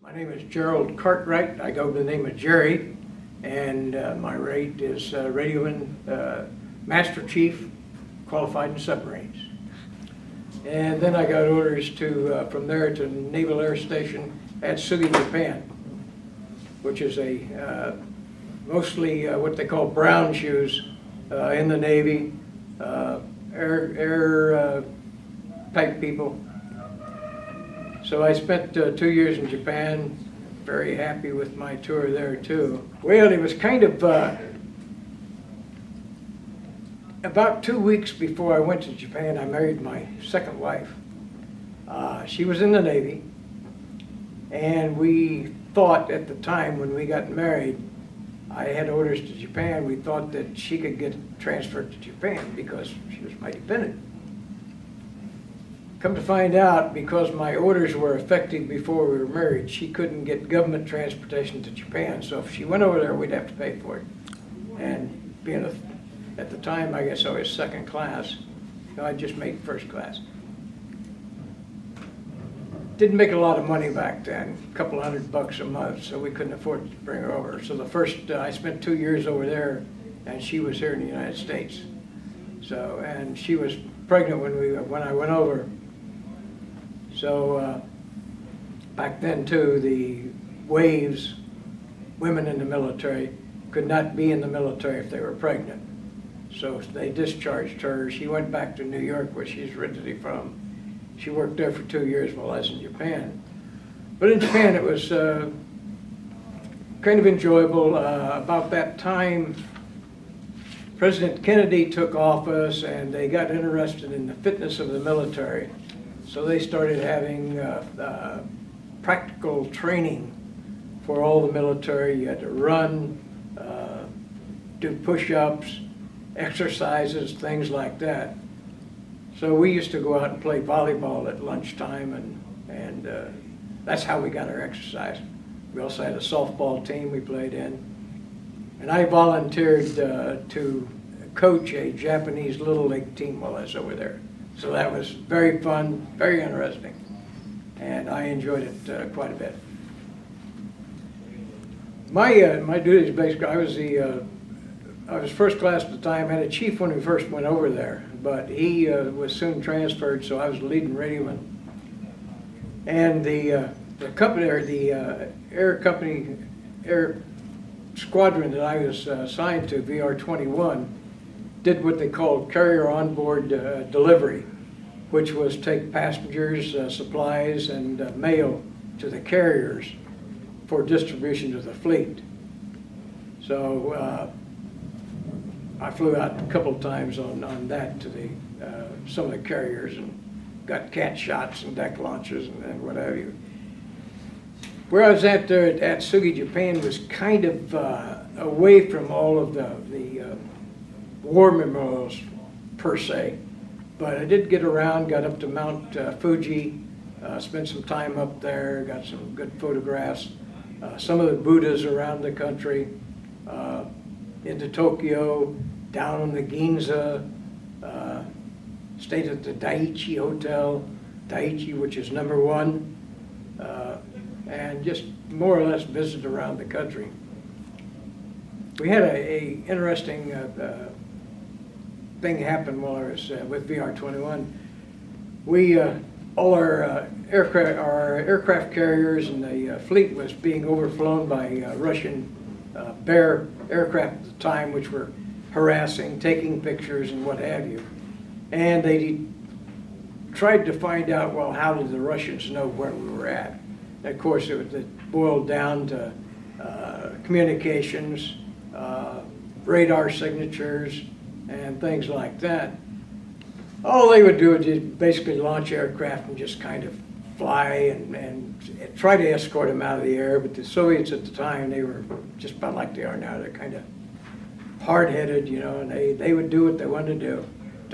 My name is Gerald Cartwright. I go by the name of Jerry, and my rate is Radioman Master Chief, qualified in submarines. And then I got orders to from there to Naval Air Station Atsugi, Japan, which is a mostly what they call brown shoes in the Navy, air type people. So I spent 2 years in Japan, very happy with my tour there too. Well, it was kind of about 2 weeks before I went to Japan, I married my second wife. She was in the Navy, and we thought at the time when we got married, I had orders to Japan, we thought that she could get transferred to Japan because she was my dependent. Come to find out, because my orders were effective before we were married, she couldn't get government transportation to Japan. So if she went over there, we'd have to pay for it. And being at the time, I guess I was second class, so I just made first class. Didn't make a lot of money back then, a couple $100 a month, so we couldn't afford to bring her over. So the first, I spent 2 years over there, and she was here in the United States. So, and she was pregnant when I went over. So back then too, the waves, women in the military could not be in the military if they were pregnant. So they discharged her. She went back to New York, where she's originally from. She worked there for 2 years while I was in Japan. But in Japan it was kind of enjoyable. About that time, President Kennedy took office, and they got interested in the fitness of the military. So they started having practical training for all the military. You had to run, do push-ups, exercises, things like that. So we used to go out and play volleyball at lunchtime, and that's how we got our exercise. We also had a softball team we played in. And I volunteered to coach a Japanese Little League team while I was over there. So that was very fun, very interesting, and I enjoyed it quite a bit. My duties basically, I was first class at the time. I had a chief when we first went over there, but he was soon transferred, so I was the leading radioman. And the company, or the air squadron that I was assigned to, VR-21, did what they called carrier onboard delivery, which was take passengers, supplies, and mail to the carriers for distribution to the fleet. So I flew out a couple of times on that to some of the carriers and got cat shots and deck launches and what have you. Where I was at there at Atsugi, Japan, was kind of away from all of the war memorials per se, but I did get around, got up to Mount Fuji, spent some time up there, got some good photographs, some of the Buddhas around the country, into Tokyo, down in the Ginza, stayed at the Daiichi Hotel, Daiichi, which is #1, and just more or less visited around the country. We had a interesting thing happened while I was with VR-21. We all our aircraft carriers and the fleet was being overflown by Russian Bear aircraft at the time, which were harassing, taking pictures, and what have you. And they tried to find out, well, how did the Russians know where we were at? And of course, it boiled down to communications, radar signatures, and things like that. All they would do is just basically launch aircraft and just kind of fly and try to escort them out of the air. But the Soviets at the time, they were just about like they are now. They're kind of hard-headed, you know, and they would do what they wanted to do.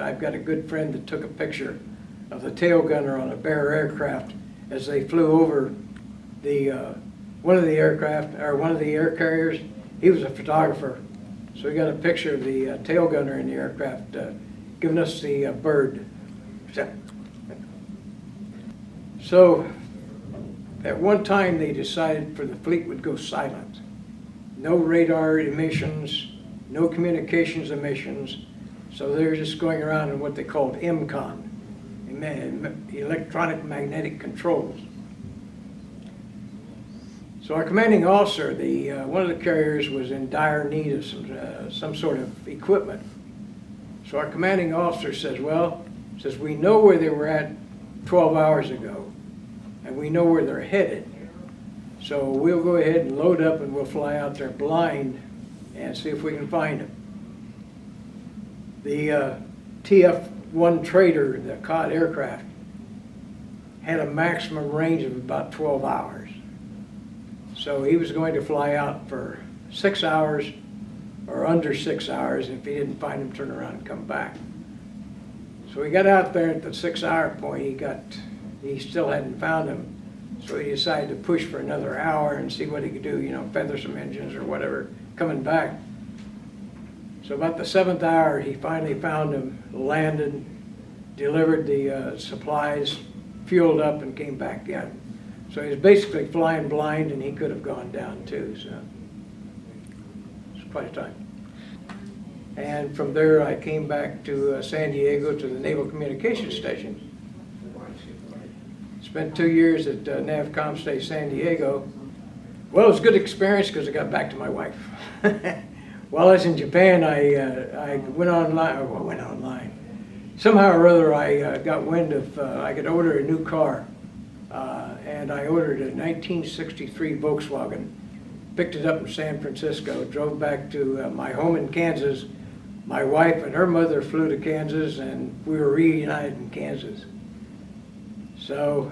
I've got a good friend that took a picture of the tail gunner on a Bear aircraft as they flew over one of the aircraft, or one of the air carriers. He was a photographer. So we got a picture of the tail gunner in the aircraft giving us the bird. So at one time they decided for the fleet would go silent. No radar emissions, no communications emissions. So they were just going around in what they called MCON, electronic magnetic controls. So our commanding officer, one of the carriers, was in dire need of some sort of equipment. So our commanding officer says, we know where they were at 12 hours ago, and we know where they're headed. So we'll go ahead and load up and we'll fly out there blind and see if we can find them. The TF-1 Trader, the COD aircraft, had a maximum range of about 12 hours. So he was going to fly out for 6 hours or under 6 hours. If he didn't find them, turn around and come back. So he got out there at the 6-hour point. He still hadn't found them. So he decided to push for another hour and see what he could do, feather some engines or whatever, coming back. So about the 7th hour, he finally found them, landed, delivered the supplies, fueled up, and came back in. So he was basically flying blind, and he could have gone down too. So it's quite a time. And from there, I came back to San Diego to the Naval Communications Station. Spent 2 years at NAVCOM San Diego. Well, it was a good experience because I got back to my wife. While I was in Japan, I went online. Somehow or other, I got wind of I could order a new car, and I ordered a 1963 Volkswagen. Picked it up in San Francisco, drove back to my home in Kansas. My wife and her mother flew to Kansas, and we were reunited in Kansas. So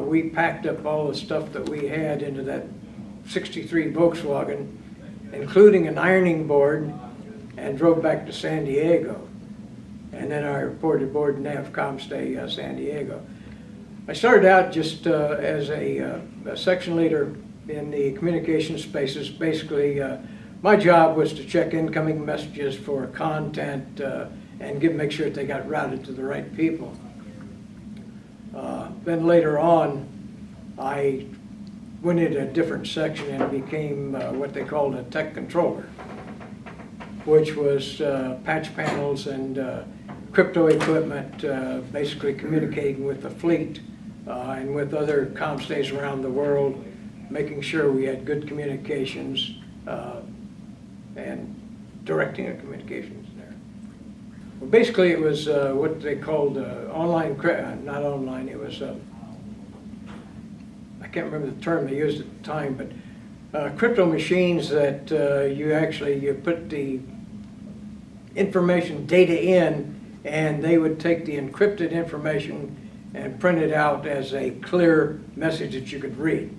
we packed up all the stuff that we had into that 63 Volkswagen, including an ironing board, and drove back to San Diego. And then I reported aboard NAVCOM San Diego. I started out just as a section leader in the communication spaces. Basically, my job was to check incoming messages for content and make sure that they got routed to the right people. Then later on, I went into a different section and became what they called a tech controller, which was patch panels and crypto equipment, basically communicating with the fleet and with other comm stations around the world, making sure we had good communications and directing the communications there. Well, basically it was what they called not online, it was, I can't remember the term they used at the time, but crypto machines that you put the information data in, and they would take the encrypted information and print it out as a clear message that you could read.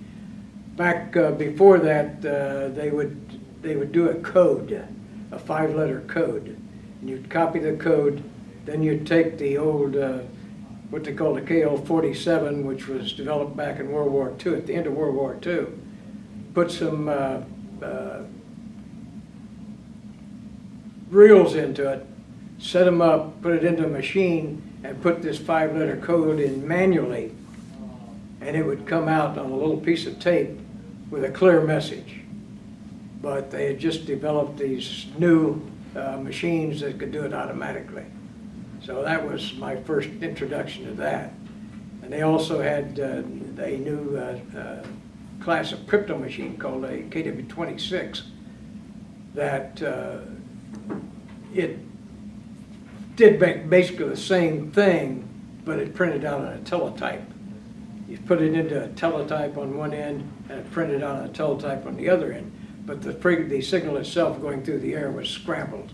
Back before that, they would do a code, a 5-letter code. And you'd copy the code, then you'd take the old, what they called a KL-47, which was developed back in World War II, at the end of World War II, put some reels into it, set them up, put it into a machine, and put this 5-letter code in manually, and it would come out on a little piece of tape with a clear message. But they had just developed these new machines that could do it automatically. So that was my first introduction to that. And they also had a new class of crypto machine called a KW-26 that it did basically the same thing, but it printed out on a teletype. You put it into a teletype on one end and it printed out on a teletype on the other end. But the signal itself going through the air was scrambled.